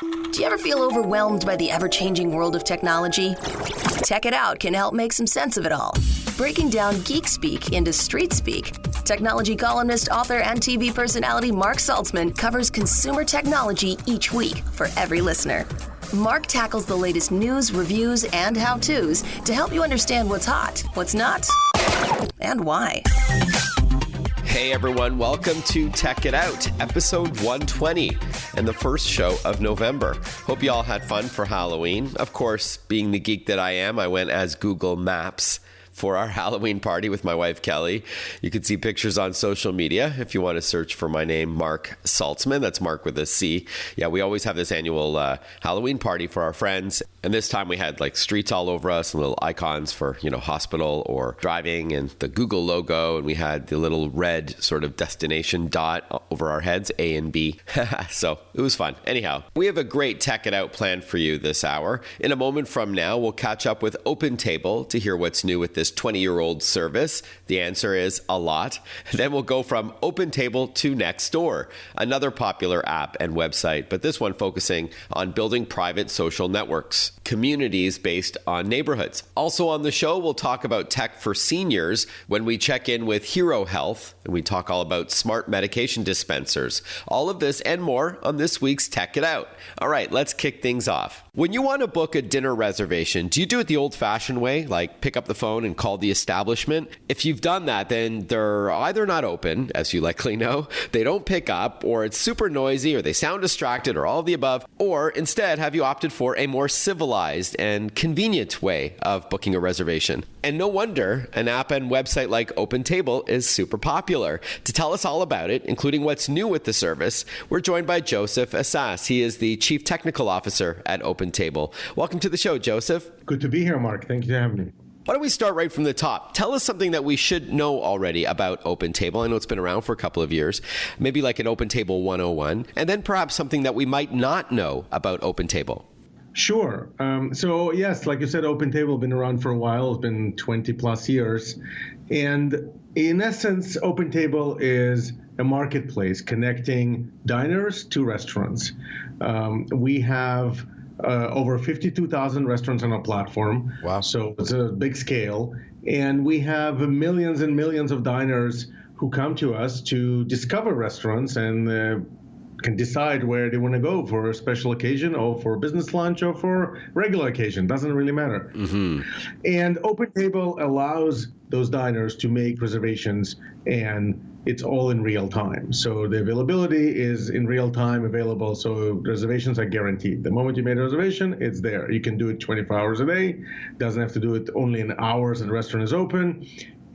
Do you ever feel overwhelmed by the ever-changing world of technology? Tech It Out can help make some sense of it all. Breaking down geek speak into street speak, technology columnist, author, and TV personality Mark Saltzman covers consumer technology each week for every listener. Mark tackles the latest news, reviews, and how-tos to help you understand what's hot, what's not, and why. Hey everyone, welcome to Tech It Out, episode 120, and the first show of November. Hope you all had fun for Halloween. Of course, being the geek that I am, I went as Google Maps for our Halloween party with my wife, Kelly. You can see pictures on social media if you want to search for my name, Mark Saltzman. That's Mark with a C. Yeah, we always have this annual Halloween party for our friends. And this time we had like streets all over us and little icons for, hospital or driving and the Google logo. And we had the little red sort of destination dot over our heads, A and B. So it was fun. Anyhow, we have a great Tech It Out planned for you this hour. In a moment from now, we'll catch up with OpenTable to hear what's new with this 20-year-old service. The answer is a lot. Then we'll go from OpenTable to Nextdoor, another popular app and website, but this one focusing on building private social networks, communities based on neighborhoods. Also on the show, we'll talk about tech for seniors when we check in with Hero Health, and we talk all about smart medication dispensers. All of this and more on this week's Tech It Out. All right, let's kick things off. When you want to book a dinner reservation, do you do it the old-fashioned way, like pick up the phone and call the establishment? If you've done that, then they're either not open, as you likely know, they don't pick up, or it's super noisy, or they sound distracted, or all of the above, or instead have you opted for a more civilized and convenient way of booking a reservation? And no wonder an app and website like OpenTable is super popular. To tell us all about it, including what's new with the service, we're joined by Joseph Assas. He is the Chief Technical Officer at OpenTable. Welcome to the show, Joseph. Good to be here, Mark. Thank you for having me. Why don't we start right from the top? Tell us something that we should know already about OpenTable. I know it's been around for a couple of years, maybe like an OpenTable 101, and then perhaps something that we might not know about OpenTable. Sure. So yes, like you said, OpenTable has been around for a while. It's been 20 plus years. And in essence, OpenTable is a marketplace connecting diners to restaurants. We have over 52,000 restaurants on our platform. Wow. So it's a big scale. And we have millions and millions of diners who come to us to discover restaurants and can decide where they want to go for a special occasion or for a business lunch or for regular occasion. Doesn't really matter. Mm-hmm. And OpenTable allows those diners to make reservations, and it's all in real time. So the availability is in real time available. So reservations are guaranteed. The moment you made a reservation, it's there. You can do it 24 hours a day. Doesn't have to do it only in hours and the restaurant is open.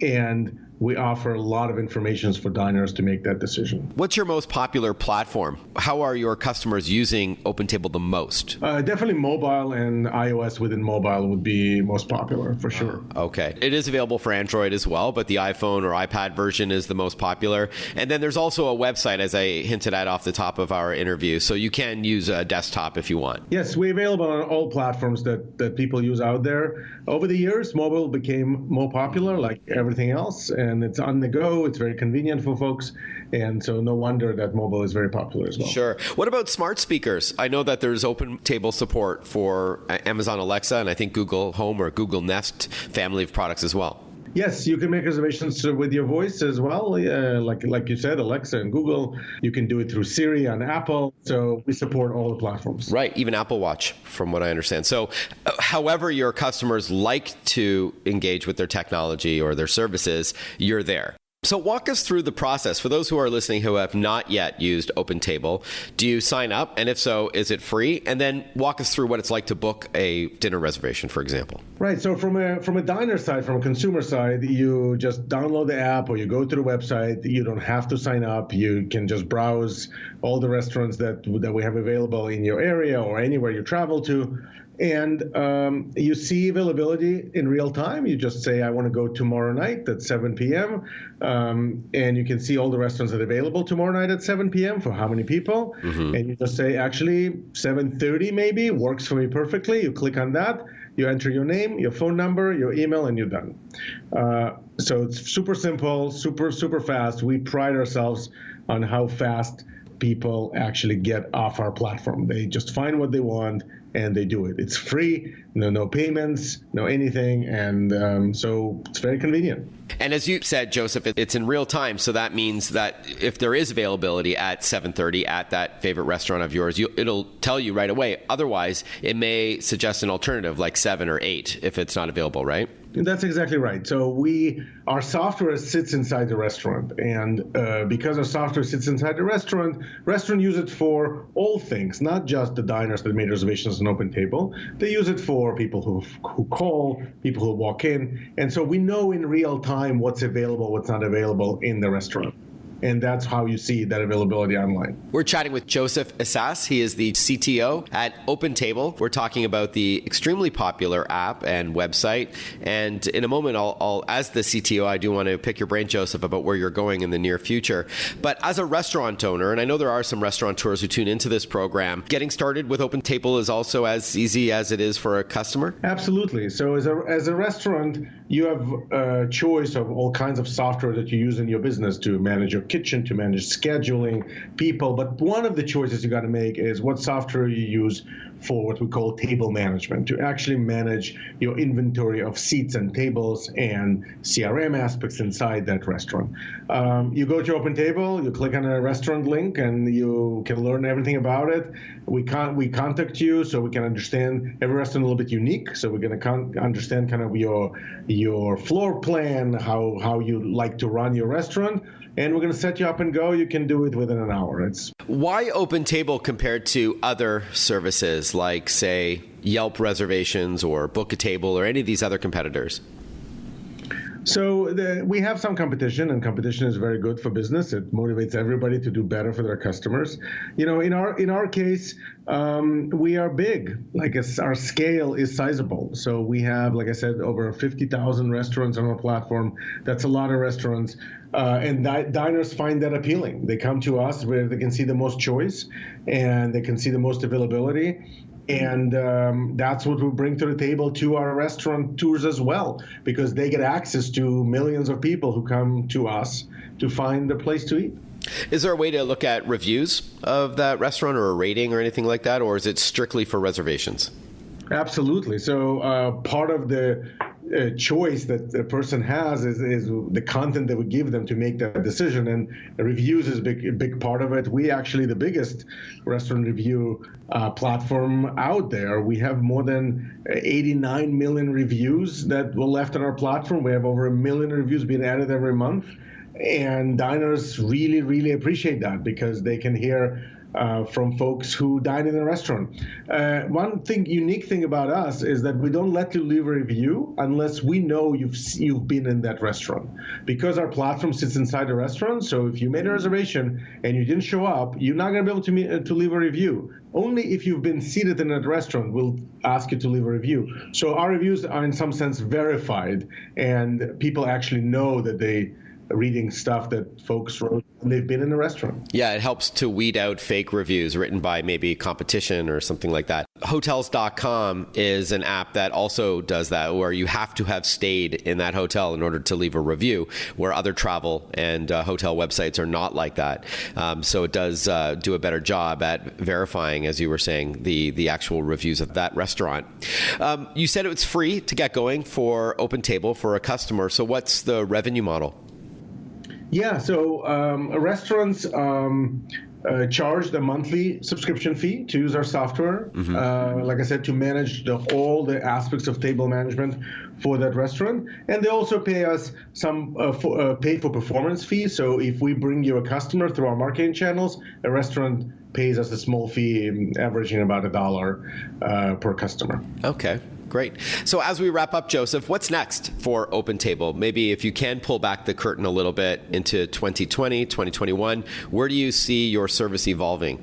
And we offer a lot of information for diners to make that decision. What's your most popular platform? How are your customers using OpenTable the most? Definitely mobile, and iOS within mobile would be most popular for sure. Okay. It is available for Android as well, but the iPhone or iPad version is the most popular. And then there's also a website, as I hinted at off the top of our interview, so you can use a desktop if you want. Yes, we're available on all platforms that people use out there. Over the years, mobile became more popular like everything else, and it's on the go. It's very convenient for folks. And so no wonder that mobile is very popular as well. Sure. What about smart speakers? I know that there's OpenTable support for Amazon Alexa and I think Google Home or Google Nest family of products as well. Yes, you can make reservations with your voice as well. Like you said, Alexa and Google. You can do it through Siri on Apple. So we support all the platforms. Right, even Apple Watch, from what I understand. So however your customers like to engage with their technology or their services, you're there. So walk us through the process. For those who are listening who have not yet used OpenTable, do you sign up? And if so, is it free? And then walk us through what it's like to book a dinner reservation, for example. Right. So from a diner side, from a consumer side, you just download the app or you go to the website. You don't have to sign up. You can just browse all the restaurants that we have available in your area or anywhere you travel to. And you see availability in real time. You just say, I want to go tomorrow night at 7 p.m. And you can see all the restaurants that are available tomorrow night at 7 p.m. for how many people. Mm-hmm. And you just say, actually, 7:30 maybe works for me perfectly. You click on that. You enter your name, your phone number, your email, and you're done. So it's super simple, super fast. We pride ourselves on how fast people actually get off our platform. They just find what they want and they do it. It's free, no payments, no anything, and so it's very convenient. And as you said, Joseph, it's in real time, so that means that if there is availability at 7:30 at that favorite restaurant of yours, it'll tell you right away. Otherwise, it may suggest an alternative like 7 or 8 if it's not available, right? That's exactly right. So our software sits inside the restaurant, and because our software sits inside the restaurant use it for all things, not just the diners that made reservations on OpenTable. They use it for people who call, people who walk in, and so we know in real time what's available, what's not available in the restaurant. And that's how you see that availability online. We're chatting with Joseph Assas. He is the CTO at OpenTable. We're talking about the extremely popular app and website. And in a moment, I'll as the CTO, I do want to pick your brain, Joseph, about where you're going in the near future. But as a restaurant owner, and I know there are some restaurateurs who tune into this program, getting started with OpenTable is also as easy as it is for a customer? Absolutely. So as a restaurant, you have a choice of all kinds of software that you use in your business to manage your kitchen, to manage scheduling, people. But one of the choices you got to make is what software you use for what we call table management, to actually manage your inventory of seats and tables and CRM aspects inside that restaurant. You go to OpenTable, you click on a restaurant link, and you can learn everything about it. We contact you so we can understand every restaurant a little bit unique. So we're going to understand kind of your floor plan, how you like to run your restaurant. And we're going to set you up and go. You can do it within an hour. Why OpenTable compared to other services like, say, Yelp reservations or Book a Table or any of these other competitors? So we have some competition, and competition is very good for business. It motivates everybody to do better for their customers. You know, in our case, we are big. Our scale is sizable. So we have, like I said, over 50,000 restaurants on our platform. That's a lot of restaurants. And diners find that appealing. They come to us where they can see the most choice and they can see the most availability. And that's what we bring to the table to our restaurateurs as well, because they get access to millions of people who come to us to find a place to eat. Is there a way to look at reviews of that restaurant or a rating or anything like that, or is it strictly for reservations? Absolutely. So part of the choice that the person has is the content that we give them to make that decision, and reviews is a big part of it. We actually the biggest restaurant review platform out there. We have more than 89 million reviews that were left on our platform. We have over 1 million reviews being added every month, and diners really, really appreciate that because they can hear from folks who dine in a restaurant. One unique thing about us is that we don't let you leave a review unless we know you've been in that restaurant, because our platform sits inside the restaurant. So if you made a reservation and you didn't show up, you're not going to be able to leave a review. Only if you've been seated in that restaurant will ask you to leave a review. So our reviews are in some sense verified, and people actually know that they reading stuff that folks wrote when they've been in the restaurant. Yeah, it helps to weed out fake reviews written by maybe competition or something like that. Hotels.com is an app that also does that, where you have to have stayed in that hotel in order to leave a review, where other travel and hotel websites are not like that. So it does do a better job at verifying, as you were saying, the actual reviews of that restaurant. You said it was free to get going for OpenTable for a customer. So what's the revenue model? Yeah, so restaurants charge a monthly subscription fee to use our software. Mm-hmm. Like I said, to manage all the aspects of table management for that restaurant. And they also pay us some pay for performance fees. So if we bring you a customer through our marketing channels, a restaurant pays us a small fee, averaging about $1 per customer. Okay. Great. So as we wrap up, Joseph, what's next for OpenTable? Maybe if you can pull back the curtain a little bit into 2020, 2021, where do you see your service evolving?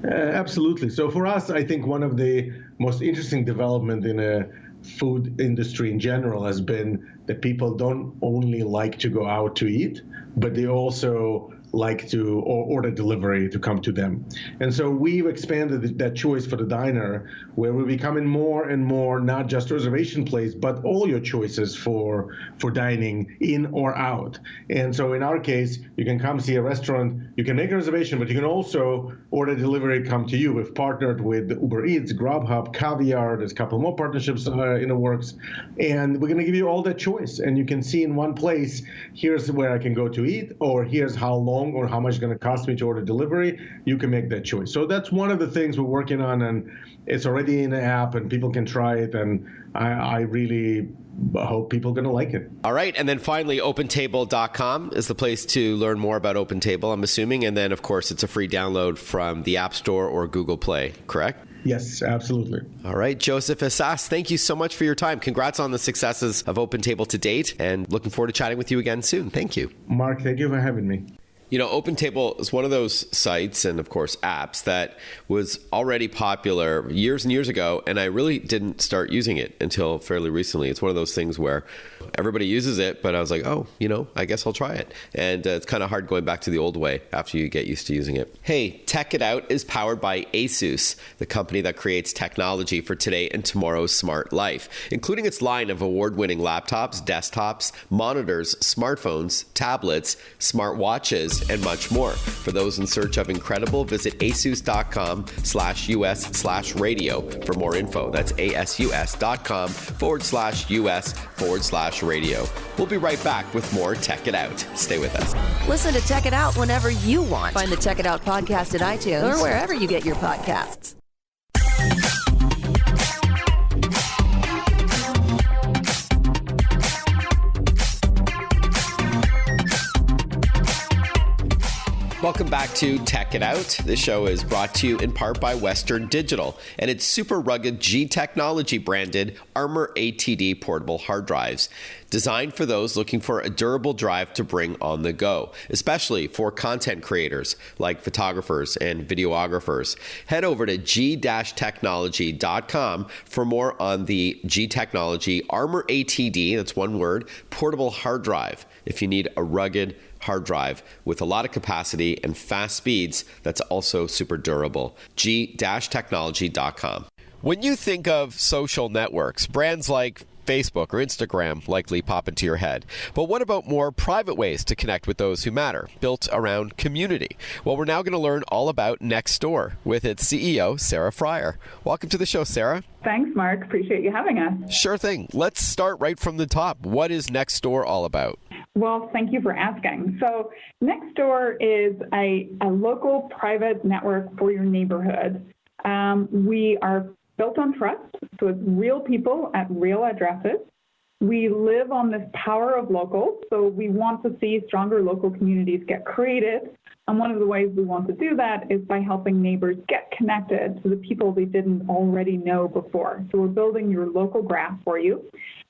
Absolutely. So for us, I think one of the most interesting development in a food industry in general has been that people don't only like to go out to eat, but they also like to order delivery to come to them. And so we've expanded that choice for the diner, where we're becoming more and more not just reservation place, but all your choices for dining in or out. And so in our case, you can come see a restaurant, you can make a reservation, but you can also order delivery come to you. We've partnered with Uber Eats, Grubhub, Caviar. There's a couple more partnerships in the works. And we're going to give you all that choice. And you can see in one place, here's where I can go to eat, or here's how long or how much it's going to cost me to order delivery. You can make that choice. So that's one of the things we're working on, and it's already in the app and people can try it. And I really hope people are going to like it. All right. And then finally, OpenTable.com is the place to learn more about OpenTable, I'm assuming. And then, of course, it's a free download from the App Store or Google Play, correct? Yes, absolutely. All right. Joseph Assas, thank you so much for your time. Congrats on the successes of OpenTable to date, and looking forward to chatting with you again soon. Thank you. Mark, thank you for having me. You know, OpenTable is one of those sites and, of course, apps that was already popular years and years ago, and I really didn't start using it until fairly recently. It's one of those things where everybody uses it, but I was like, oh, I guess I'll try it. And it's kind of hard going back to the old way after you get used to using it. Hey, Tech It Out is powered by ASUS, the company that creates technology for today and tomorrow's smart life, including its line of award-winning laptops, desktops, monitors, smartphones, tablets, smartwatches, and much more. For those in search of incredible, visit asus.com/US/radio for more info. That's asus.com/US/radio. We'll be right back with more Tech It Out. Stay with us. Listen to Tech It Out whenever you want. Find the Tech It Out podcast at iTunes or wherever you get your podcasts. Welcome back to Tech It Out. This show is brought to you in part by Western Digital and its super rugged G Technology branded Armor ATD portable hard drives. Designed for those looking for a durable drive to bring on the go, especially for content creators like photographers and videographers. Head over to g-technology.com for more on the G Technology Armor ATD, that's one word, portable hard drive. If you need a rugged hard drive with a lot of capacity and fast speeds that's also super durable. g-technology.com. When you think of social networks, brands like Facebook or Instagram likely pop into your head. But what about more private ways to connect with those who matter, built around community? Well, we're now going to learn all about Nextdoor with its CEO, Sarah Fryer. Welcome to the show, Sarah. Thanks, Mark. Appreciate you having us. Sure thing. Let's start right from the top. What is Nextdoor all about? Well, thank you for asking. So Nextdoor is a local private network for your neighborhood. We are built on trust, so it's real people at real addresses. We live on this power of local, so we want to see stronger local communities get created. And one of the ways we want to do that is by helping neighbors get connected to the people they didn't already know before. So we're building your local graph for you.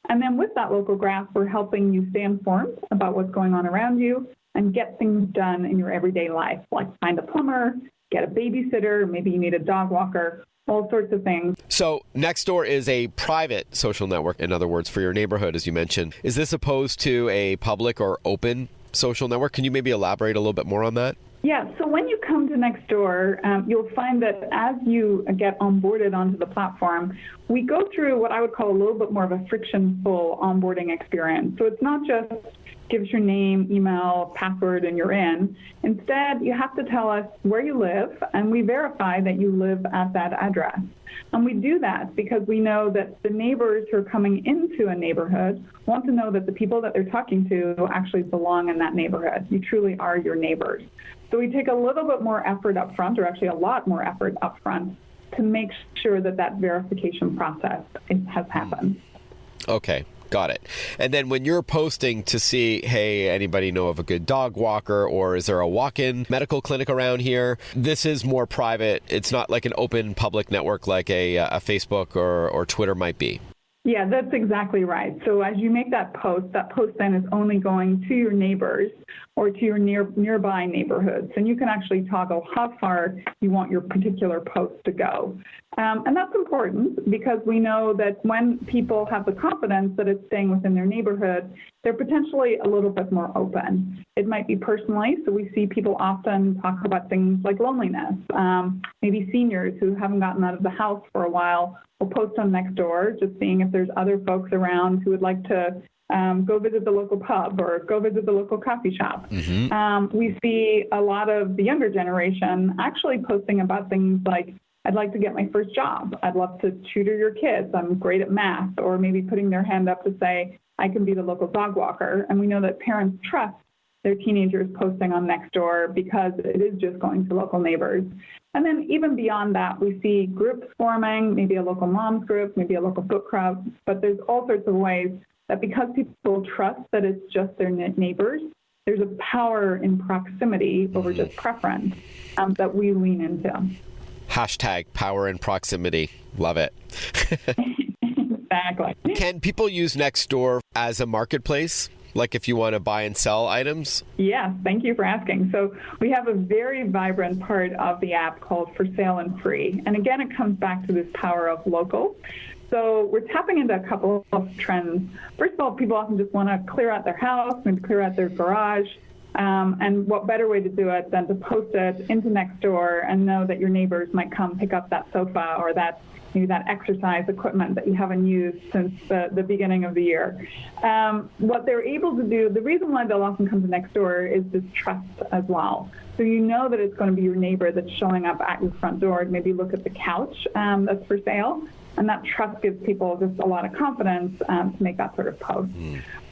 And then with that local graph, we're helping you stay informed about what's going on around you and get things done in your everyday life, like find a plumber, get a babysitter, maybe you need a dog walker, all sorts of things. So Nextdoor is a private social network, in other words, for your neighborhood, as you mentioned. Is this opposed to a public or open social network? Can you maybe elaborate a little bit more on that? Yeah, so when you come to Nextdoor, you'll find that as you get onboarded onto the platform, we go through what I would call a little bit more of a frictionful onboarding experience. So it's not just give us your name, email, password, and you're in. Instead, you have to tell us where you live, and we verify that you live at that address. And we do that because we know that the neighbors who are coming into a neighborhood want to know that the people that they're talking to actually belong in that neighborhood. You truly are your neighbors. So we take a little bit more effort up front, or actually a lot more effort up front, to make sure that that verification process has happened. Okay. Got it. And then when you're posting to see, hey, anybody know of a good dog walker, or is there a walk-in medical clinic around here? This is more private. It's not like an open public network like a Facebook or Twitter might be. Yeah, that's exactly right. So as you make that post then is only going to your neighbors or to your nearby neighborhoods. And you can actually toggle how far you want your particular post to go. And that's important because we know that when people have the confidence that it's staying within their neighborhood, they're potentially a little bit more open. It might be personally, so we see people often talk about things like loneliness. Maybe seniors who haven't gotten out of the house for a while will post on Nextdoor, just seeing if there's other folks around who would like to go visit the local pub or go visit the local coffee shop. We see a lot of the younger generation actually posting about things like, I'd like to get my first job. I'd love to tutor your kids. I'm great at math. Or maybe putting their hand up to say, I can be the local dog walker. And we know that parents trust their teenagers posting on Nextdoor because it is just going to local neighbors. And then even beyond that, we see groups forming, maybe a local moms group, maybe a local book club, but there's all sorts of ways that because people trust that it's just their neighbors, there's a power in proximity over just preference that we lean into. Hashtag power in proximity. Love it. Exactly. Can people use Nextdoor as a marketplace? Like if you want to buy and sell items? Yes, thank you for asking. So we have a very vibrant part of the app called For Sale and Free. And again, it comes back to this power of local. So we're tapping into a couple of trends. First of all, people often just want to clear out their house, maybe clear out their garage. And what better way to do it than to post it into Nextdoor and know that your neighbors might come pick up that sofa or that maybe that exercise equipment that you haven't used since the beginning of the year. What they're able to do, the reason why they'll often come to Nextdoor is this trust as well. So you know that it's going to be your neighbor that's showing up at your front door to maybe look at the couch that's for sale. And that trust gives people just a lot of confidence to make that sort of post.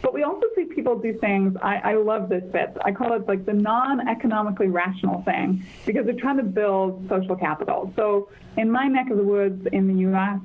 But we also see people do things, I love this bit, I call it like the non-economically rational thing, because they're trying to build social capital. So in my neck of the woods in the U.S.,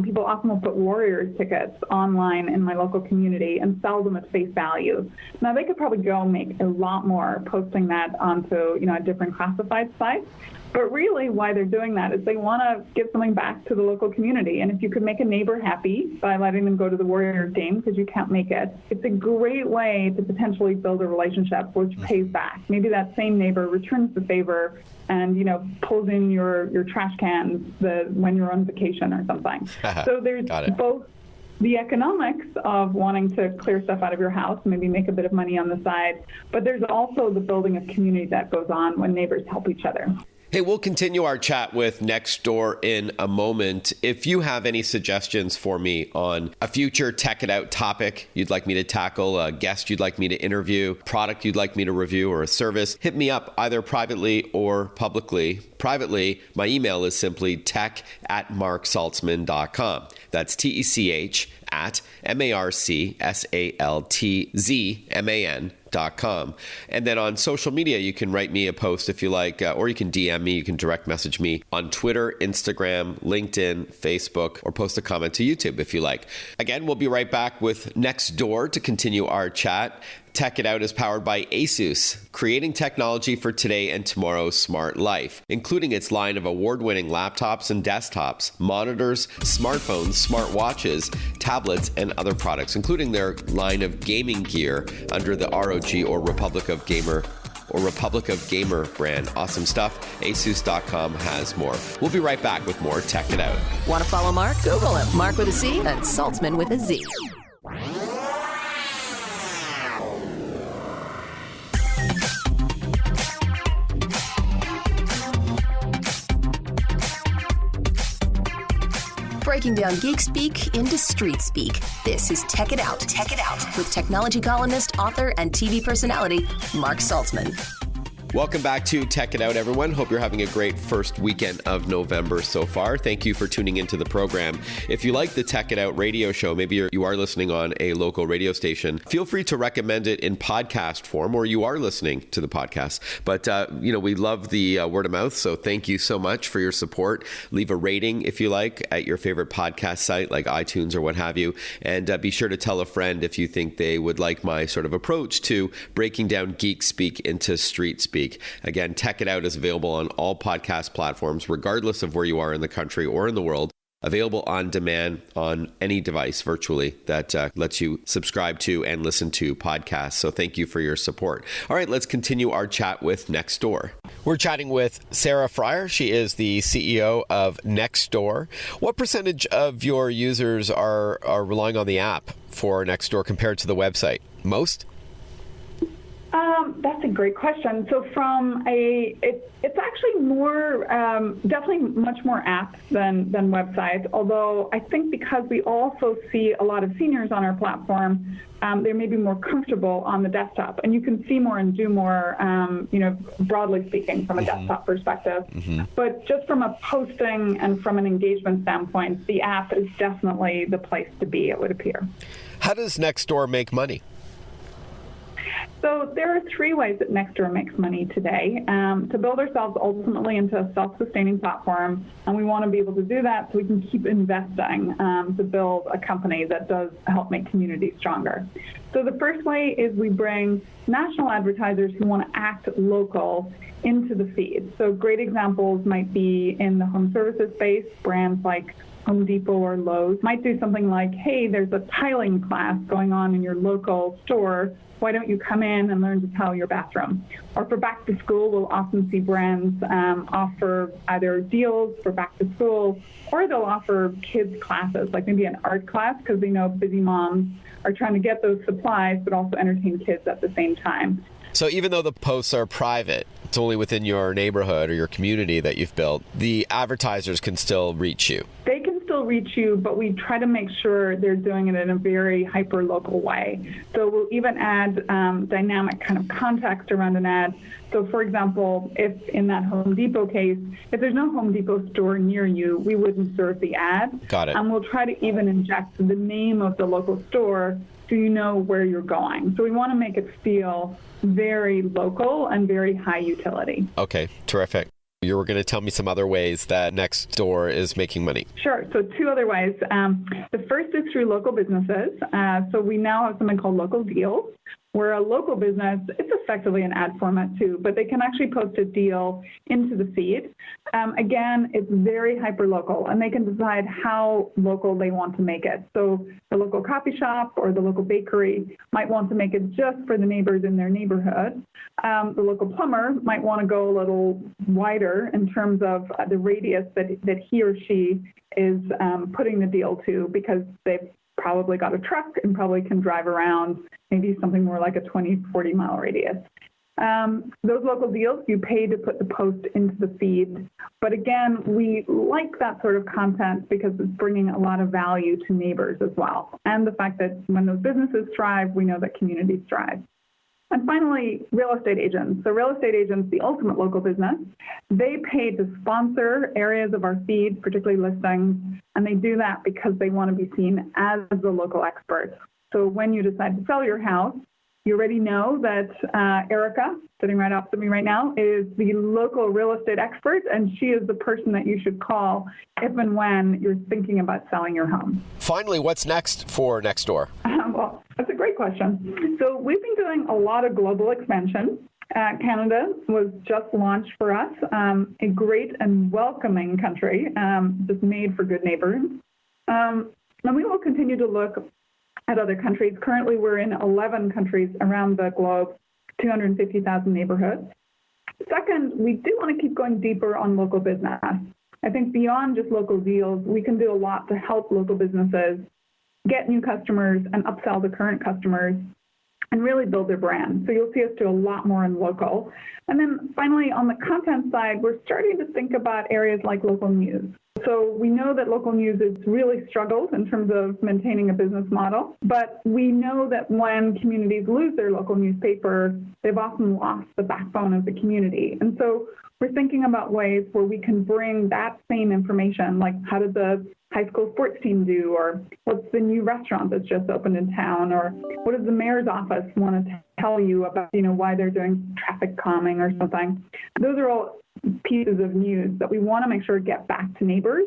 people often will put Warriors tickets online in my local community and sell them at face value. Now they could probably go make a lot more posting that onto a different classified site. But really why they're doing that is they want to give something back to the local community. And if you could make a neighbor happy by letting them go to the Warriors game because you can't make it, it's a great way to potentially build a relationship which pays back. Maybe that same neighbor returns the favor and, pulls in your trash cans when you're on vacation or something. So there's both the economics of wanting to clear stuff out of your house, maybe make a bit of money on the side, but there's also the building of community that goes on when neighbors help each other. Hey, we'll continue our chat with Nextdoor in a moment. If you have any suggestions for me on a future Tech It Out topic you'd like me to tackle, a guest you'd like me to interview, product you'd like me to review, or a service, hit me up either privately or publicly. Privately, my email is simply tech@marksaltzman.com. That's TECH@MARCSALTZMAN.com. And then on social media, you can write me a post if you like, or you can DM me, you can direct message me on Twitter, Instagram, LinkedIn, Facebook, or post a comment to YouTube if you like. Again, we'll be right back with Nextdoor to continue our chat. Tech It Out is powered by ASUS, creating technology for today and tomorrow's smart life, including its line of award-winning laptops and desktops, monitors, smartphones, smartwatches, tablets, and other products, including their line of gaming gear under the ROG or Republic of Gamer brand. Awesome stuff. ASUS.com has more. We'll be right back with more Tech It Out. Want to follow Mark? Google him. Mark with a C and Saltzman with a Z. Breaking down geek speak into street speak. This is Tech It Out. Tech It Out with technology columnist, author, and TV personality Mark Saltzman. Welcome back to Tech It Out, everyone. Hope you're having a great first weekend of November so far. Thank you for tuning into the program. If you like the Tech It Out radio show, maybe you are listening on a local radio station, feel free to recommend it in podcast form, or you are listening to the podcast. But, we love the word of mouth, so thank you so much for your support. Leave a rating, if you like, at your favorite podcast site like iTunes or what have you. And be sure to tell a friend if you think they would like my sort of approach to breaking down geek speak into street speak. Again, Tech It Out is available on all podcast platforms, regardless of where you are in the country or in the world. available on demand on any device virtually that lets you subscribe to and listen to podcasts. So thank you for your support. All right, let's continue our chat with Nextdoor. We're chatting with Sarah Fryer. She is the CEO of Nextdoor. What percentage of your users are relying on the app for Nextdoor compared to the website? Most? That's a great question. So it's actually more, definitely much more apps than websites, although I think because we also see a lot of seniors on our platform, they may be more comfortable on the desktop, and you can see more and do more, broadly speaking from a desktop perspective. But just from a posting and from an engagement standpoint, the app is definitely the place to be, it would appear. How does Nextdoor make money? So there are three ways that Nextdoor makes money today. To build ourselves ultimately into a self-sustaining platform, and we want to be able to do that so we can keep investing to build a company that does help make communities stronger. So the first way is we bring national advertisers who want to act local into the feed. So great examples might be in the home services space. Brands like Home Depot or Lowe's might do something like, hey, there's a tiling class going on in your local store. Why don't you come in and learn to tile your bathroom? Or for back to school, we'll often see brands offer either deals for back to school, or they'll offer kids classes, like maybe an art class, because they know busy moms are trying to get those supplies, but also entertain kids at the same time. So even though the posts are private, it's only within your neighborhood or your community that you've built, the advertisers can still reach you. They can still reach you, but we try to make sure they're doing it in a very hyper-local way. So we'll even add dynamic kind of context around an ad. So for example, if in that Home Depot case, if there's no Home Depot store near you, we wouldn't serve the ad. Got it. And we'll try to even inject the name of the local store so you know where you're going. So we want to make it feel very local and very high utility. Okay, terrific. You were going to tell me some other ways that Nextdoor is making money. Sure. So two other ways. The first is through local businesses. So we now have something called local deals, where a local business, it's effectively an ad format too, but they can actually post a deal into the feed. Again, it's very hyper-local, and they can decide how local they want to make it. So the local coffee shop or the local bakery might want to make it just for the neighbors in their neighborhood. The local plumber might want to go a little wider in terms of the radius that he or she is putting the deal to, because they've probably got a truck and probably can drive around maybe something more like a 20, 40 mile radius. Those local deals, you pay to put the post into the feed. But again, we like that sort of content because it's bringing a lot of value to neighbors as well. And the fact that when those businesses thrive, we know that communities thrive. And finally, real estate agents. So real estate agents, the ultimate local business, they pay to sponsor areas of our feed, particularly listings, and they do that because they want to be seen as the local expert. So when you decide to sell your house, you already know that Erica, sitting right opposite me right now, is the local real estate expert, and she is the person that you should call if and when you're thinking about selling your home. Finally, what's next for Nextdoor? Well, that's a great question. So we've been doing a lot of global expansion. Canada was just launched for us, a great and welcoming country, just made for good neighbors. And we will continue to look at other countries. Currently, we're in 11 countries around the globe, 250,000 neighborhoods. Second, we do want to keep going deeper on local business. I think beyond just local deals, we can do a lot to help local businesses get new customers and upsell the current customers and really build their brand. So you'll see us do a lot more in local. And then finally, on the content side, we're starting to think about areas like local news. So we know that local news has really struggled in terms of maintaining a business model, but we know that when communities lose their local newspaper, they've often lost the backbone of the community. And so we're thinking about ways where we can bring that same information, like how did the high school sports team do, or what's the new restaurant that's just opened in town, or what does the mayor's office want to tell you about, why they're doing traffic calming or something. Those are all pieces of news that we want to make sure get back to neighbors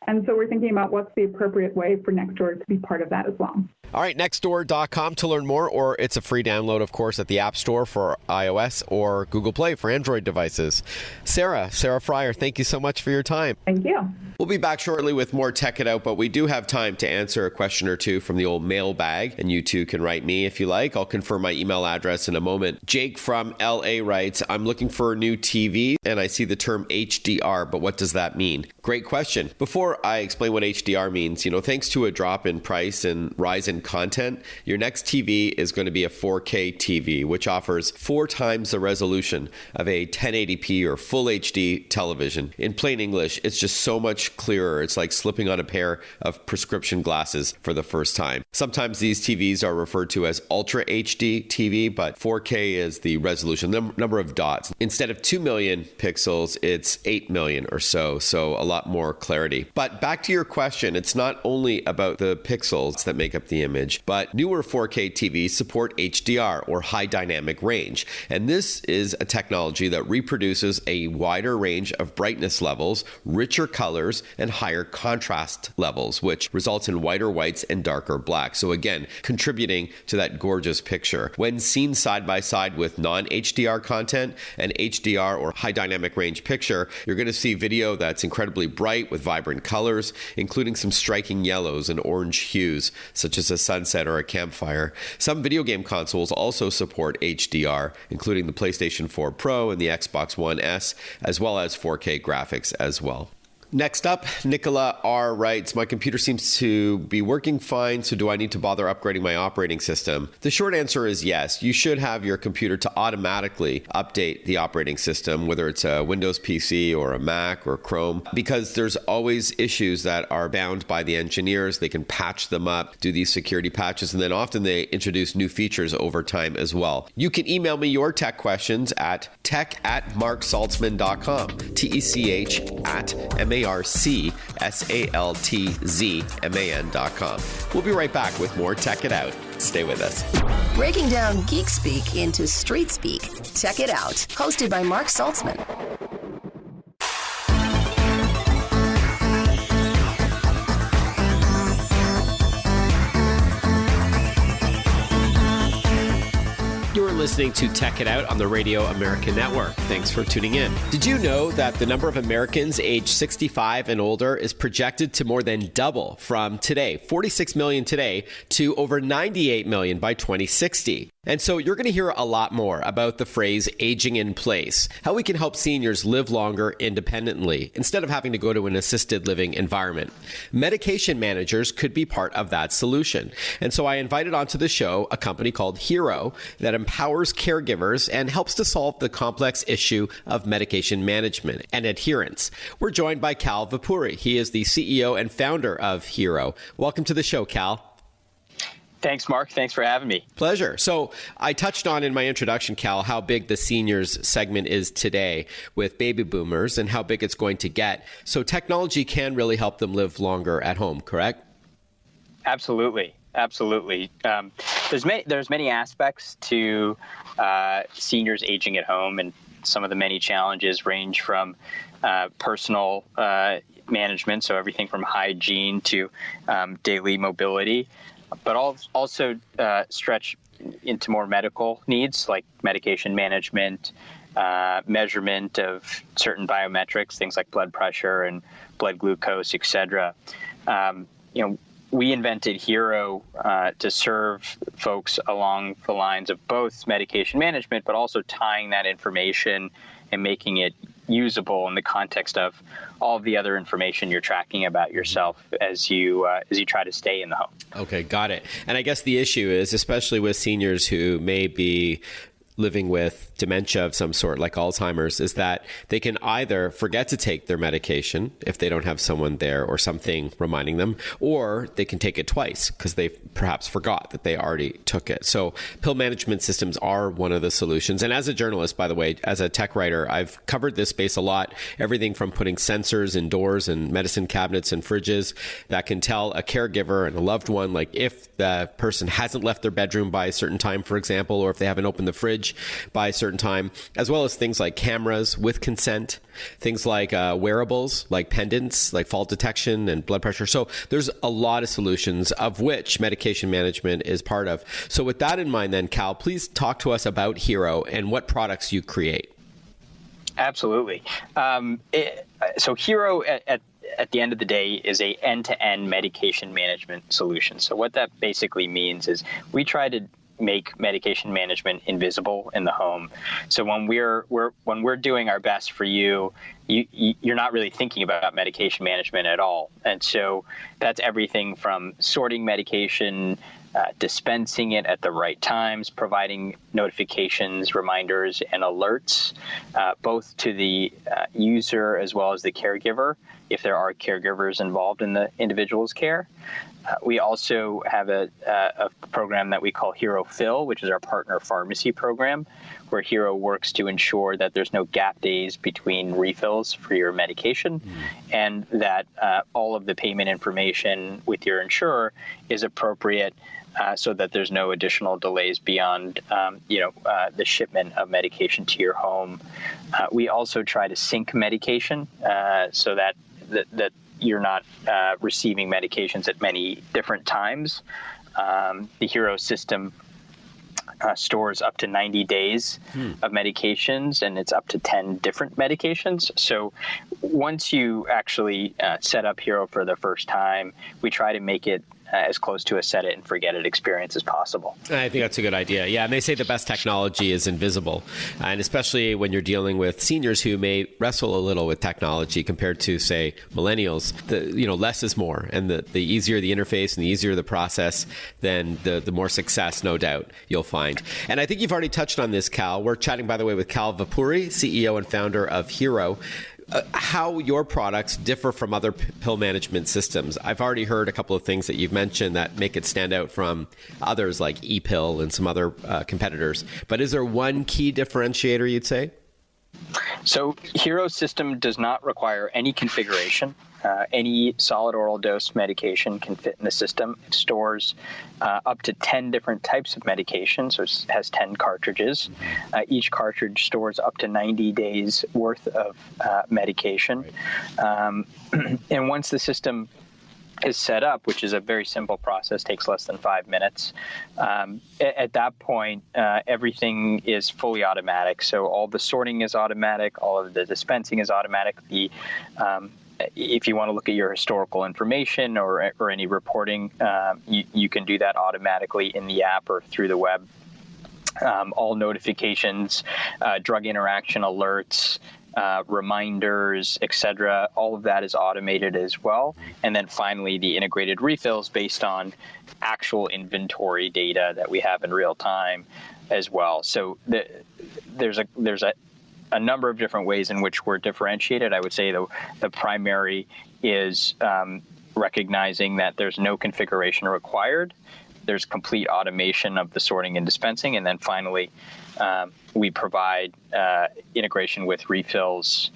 And so we're thinking about what's the appropriate way for Nextdoor to be part of that as well. All right, nextdoor.com to learn more, or it's a free download, of course, at the App Store for iOS or Google Play for Android devices. Sarah Fryer, thank you so much for your time. Thank you. We'll be back shortly with more Tech It Out, but we do have time to answer a question or two from the old mailbag, and you too can write me if you like. I'll confirm my email address in a moment. Jake from LA writes, I'm looking for a new TV, and I see the term HDR, but what does that mean? Great question. Before I explain what HDR means, thanks to a drop in price and rise in content, your next TV is going to be a 4K TV, which offers 4 times the resolution of a 1080p or full HD television. In plain English, it's just so much clearer. It's like slipping on a pair of prescription glasses for the first time. Sometimes these TVs are referred to as Ultra HD TV, but 4K is the resolution, the number of dots. Instead of 2 million pixels, it's 8 million or so a lot more clarity. But back to your question, it's not only about the pixels that make up the image, but newer 4K TVs support HDR, or high dynamic range. And this is a technology that reproduces a wider range of brightness levels, richer colors, and higher contrast levels, which results in whiter whites and darker blacks. So again, contributing to that gorgeous picture. When seen side by side with non-HDR content, an HDR or high dynamic range picture, you're going to see video that's incredibly bright with vibrant colors, including some striking yellows and orange hues, such as a sunset or a campfire. Some video game consoles also support HDR, including the PlayStation 4 Pro and the Xbox One S, as well as 4K graphics as well. Next up, Nicola R. writes, my computer seems to be working fine, so do I need to bother upgrading my operating system? The short answer is yes. You should have your computer to automatically update the operating system, whether it's a Windows PC or a Mac or Chrome, because there's always issues that are bound by the engineers. They can patch them up, do these security patches, and then often they introduce new features over time as well. You can email me your tech questions at tech@marksaltzman.com, TECH@MARCSALTZMAN.com. We'll be right back with more Tech It Out. Stay with us. Breaking down geek speak into street speak. Tech It Out, hosted by Mark Saltzman. You're listening to Tech It Out on the Radio America Network. Thanks for tuning in. Did you know that the number of Americans aged 65 and older is projected to more than double from today, 46 million today, to over 98 million by 2060? And so you're going to hear a lot more about the phrase aging in place, how we can help seniors live longer independently instead of having to go to an assisted living environment. Medication managers could be part of that solution. And so I invited onto the show a company called Hero that empowers caregivers and helps to solve the complex issue of medication management and adherence. We're joined by Cal Vapuri. He is the CEO and founder of Hero. Welcome to the show, Cal. Thanks, Mark. Thanks for having me. Pleasure. So I touched on in my introduction, Cal, how big the seniors segment is today with baby boomers and how big it's going to get. So technology can really help them live longer at home, correct? Absolutely. There's many aspects to seniors aging at home, and some of the many challenges range from personal management, so everything from hygiene to daily mobility, but also stretch into more medical needs like medication management, measurement of certain biometrics, things like blood pressure and blood glucose, etc. We invented Hero to serve folks along the lines of both medication management, but also tying that information and making it usable in the context of all of the other information you're tracking about yourself as you try to stay in the home. Okay, got it. And I guess the issue is, especially with seniors who may be living with dementia of some sort, like Alzheimer's, is that they can either forget to take their medication if they don't have someone there or something reminding them, or they can take it twice because they perhaps forgot that they already took it. So pill management systems are one of the solutions. And as a journalist, by the way, as a tech writer, I've covered this space a lot, everything from putting sensors in doors and medicine cabinets and fridges that can tell a caregiver and a loved one, like if the person hasn't left their bedroom by a certain time, for example, or if they haven't opened the fridge, fridge by a certain time, as well as things like cameras with consent, things like wearables, like pendants, like fault detection and blood pressure. So there's a lot of solutions, of which medication management is part of. So with that in mind then, Cal, please talk to us about Hero and what products you create. Absolutely. So Hero at the end of the day is a end-to-end medication management solution. So what that basically means is we try to make medication management invisible in the home. So when we're doing our best for you're not really thinking about medication management at all. And so that's everything from sorting medication, dispensing it at the right times, providing notifications, reminders, and alerts, both to the user as well as the caregiver, if there are caregivers involved in the individual's care. We also have a program that we call Hero Fill, which is our partner pharmacy program, where Hero works to ensure that there's no gap days between refills for your medication, and that all of the payment information with your insurer is appropriate, so that there's no additional delays beyond the shipment of medication to your home. We also try to sync medication so that you're not receiving medications at many different times. The Hero system stores up to 90 days of medications, and it's up to 10 different medications. So once you actually set up Hero for the first time, we try to make it as close to a set it and forget it experience as possible. I think that's a good idea. Yeah, and they say the best technology is invisible. And especially when you're dealing with seniors who may wrestle a little with technology compared to, say, millennials, less is more. And the easier the interface and the easier the process, then the more success, no doubt, you'll find. And I think you've already touched on this, Cal. We're chatting, by the way, with Cal Vapuri, CEO and founder of Hero. How your products differ from other pill management systems. I've already heard a couple of things that you've mentioned that make it stand out from others like ePill and some other competitors. But is there one key differentiator you'd say? So Hero's system does not require any configuration. Any solid oral dose medication can fit in the system. It stores up to 10 different types of medication, so it has 10 cartridges. Each cartridge stores up to 90 days worth of medication. And once the system is set up, which is a very simple process, takes less than 5 minutes. At that point, everything is fully automatic. So all the sorting is automatic, all of the dispensing is automatic. If you want to look at your historical information or any reporting, you can do that automatically in the app or through the web. All notifications, drug interaction alerts, reminders, etc. All of that is automated as well. And then finally, the integrated refills based on actual inventory data that we have in real time as well. So there's a number of different ways in which we're differentiated. I would say the primary is recognizing that there's no configuration required. There's complete automation of the sorting and dispensing. And then finally, we provide integration with refills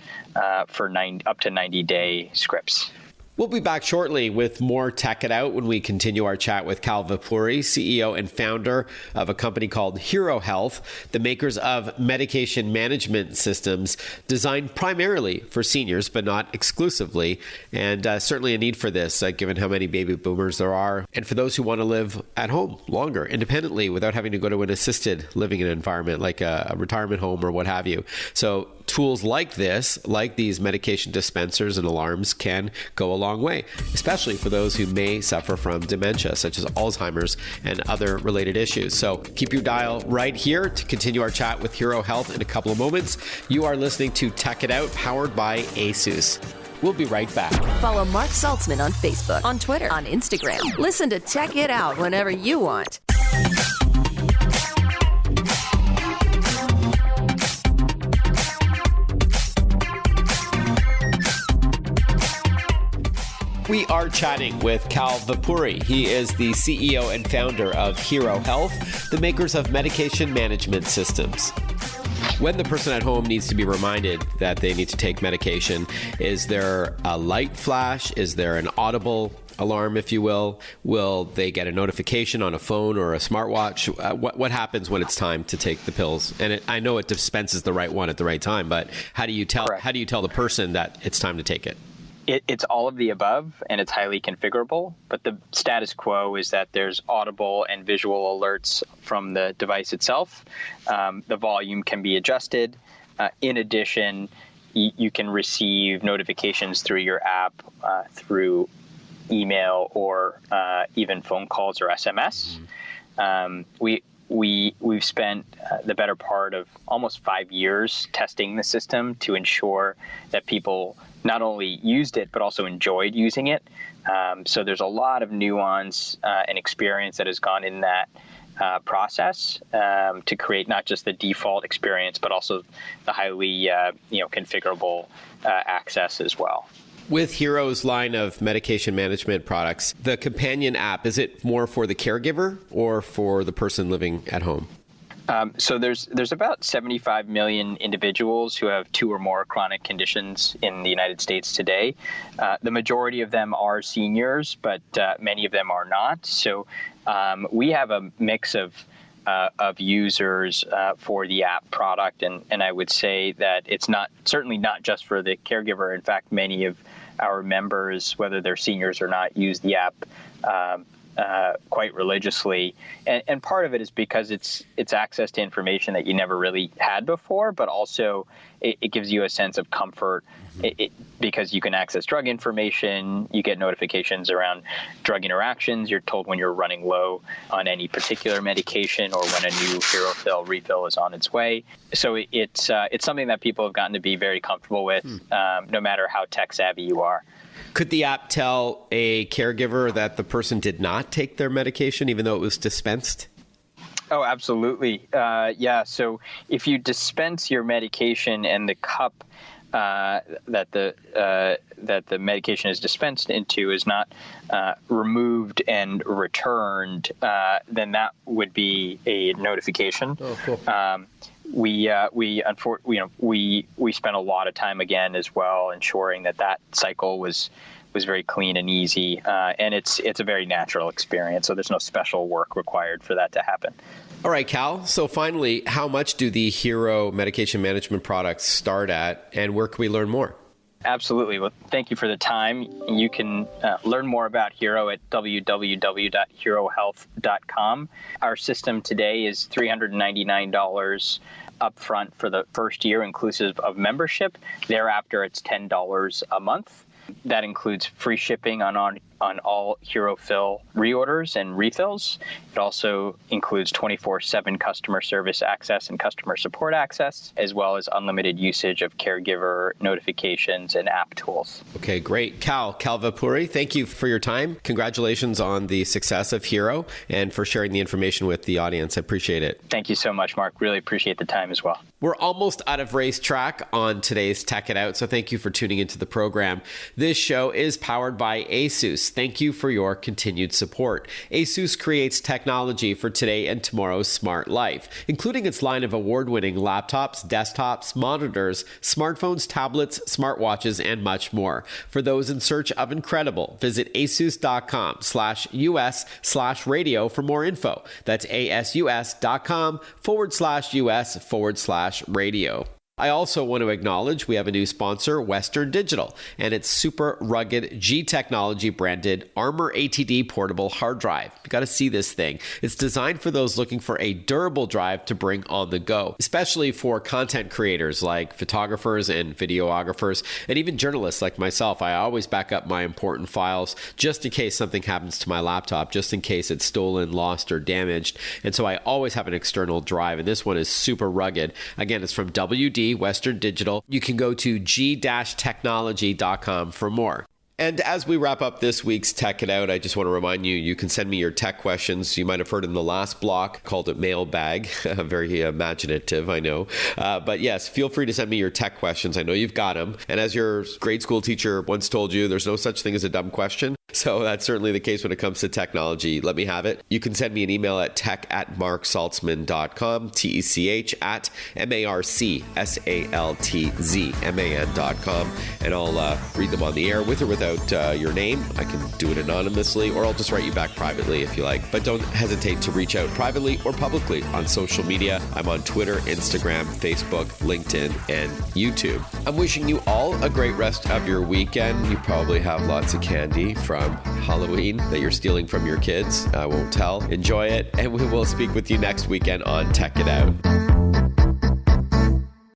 for up to 90-day scripts. We'll be back shortly with more Tech It Out when we continue our chat with Cal Vapuri, CEO and founder of a company called Hero Health, the makers of medication management systems designed primarily for seniors, but not exclusively. And certainly a need for this, given how many baby boomers there are. And for those who want to live at home longer, independently, without having to go to an assisted living environment like a retirement home or what have you. So tools like this, like these medication dispensers and alarms, can go a long way, especially for those who may suffer from dementia, such as Alzheimer's and other related issues. So keep your dial right here to continue our chat with Hero Health in a couple of moments. You are listening to Tech It Out, powered by ASUS. We'll be right back. Follow Mark Saltzman on Facebook, on Twitter, on Instagram. Listen to Tech It Out whenever you want. We are chatting with Cal Vapuri. He is the CEO and founder of Hero Health, the makers of medication management systems. When the person at home needs to be reminded that they need to take medication, is there a light flash? Is there an audible alarm, if you will? Will they get a notification on a phone or a smartwatch? What happens when it's time to take the pills? And I know it dispenses the right one at the right time, but how do you tell the person that it's time to take it? It's all of the above, and it's highly configurable. But the status quo is that there's audible and visual alerts from the device itself. The volume can be adjusted. In addition, you can receive notifications through your app, through email, or even phone calls or SMS. We've spent the better part of almost 5 years testing the system to ensure that people not only used it, but also enjoyed using it. So there's a lot of nuance and experience that has gone in that process to create not just the default experience, but also the highly configurable access as well. With Hero's line of medication management products, the companion app, is it more for the caregiver or for the person living at home? So there's about 75 million individuals who have 2 or more chronic conditions in the United States today. The majority of them are seniors, but many of them are not. So we have a mix of users for the app product, and I would say that it's certainly not just for the caregiver. In fact, many of our members, whether they're seniors or not, use the app quite religiously, and part of it is because it's access to information that you never really had before, but also it gives you a sense of comfort because you can access drug information, you get notifications around drug interactions, you're told when you're running low on any particular medication or when a new HeroFill refill is on its way. So it's something that people have gotten to be very comfortable with, no matter how tech savvy you are. Could the app tell a caregiver that the person did not take their medication, even though it was dispensed? Oh, absolutely. Yeah. So if you dispense your medication and the cup that the medication is dispensed into is not removed and returned, then that would be a notification. Oh, cool. We spent a lot of time again as well ensuring that cycle was very clean and easy, and it's a very natural experience. So there's no special work required for that to happen. All right, Cal. So finally, how much do the Hero medication management products start at, and where can we learn more? Absolutely. Well, thank you for the time. You can learn more about Hero at www.herohealth.com. Our system today is $399 upfront for the first year, inclusive of membership. Thereafter, it's $10 a month. That includes free shipping on all HeroFill reorders and refills. It also includes 24/7 customer service access and customer support access, as well as unlimited usage of caregiver notifications and app tools. Okay, great. Cal Vapuri, thank you for your time. Congratulations on the success of Hero and for sharing the information with the audience. I appreciate it. Thank you so much, Mark. Really appreciate the time as well. We're almost out of racetrack on today's Tech It Out, so thank you for tuning into the program. This show is powered by ASUS. Thank you for your continued support. ASUS creates technology for today and tomorrow's smart life, including its line of award-winning laptops, desktops, monitors, smartphones, tablets, smartwatches, and much more. For those in search of incredible, visit asus.com/US/radio for more info. That's asus.com/US/radio. I also want to acknowledge we have a new sponsor, Western Digital, and its super rugged G Technology branded Armor ATD portable hard drive. You got to see this thing. It's designed for those looking for a durable drive to bring on the go, especially for content creators like photographers and videographers, and even journalists like myself. I always back up my important files just in case something happens to my laptop, just in case it's stolen, lost, or damaged. And so I always have an external drive, and this one is super rugged. Again, it's from WD Western Digital. You can go to g-technology.com for more. And as we wrap up this week's Tech It Out, I just want to remind you, you can send me your tech questions. You might have heard in the last block, called it mailbag. Very imaginative, I know. But yes, feel free to send me your tech questions. I know you've got them. And as your grade school teacher once told you, there's no such thing as a dumb question. So that's certainly the case when it comes to technology. Let me have it. You can send me an email at tech@marksaltzman.com, tech@marksaltzman.com, and I'll read them on the air with or without your name. I can do it anonymously, or I'll just write you back privately if you like. But don't hesitate to reach out privately or publicly on social media. I'm on Twitter, Instagram, Facebook, LinkedIn, and YouTube. I'm wishing you all a great rest of your weekend. You probably have lots of candy from Halloween that you're stealing from your kids. I won't tell. Enjoy it, and we will speak with you next weekend on Tech It Out.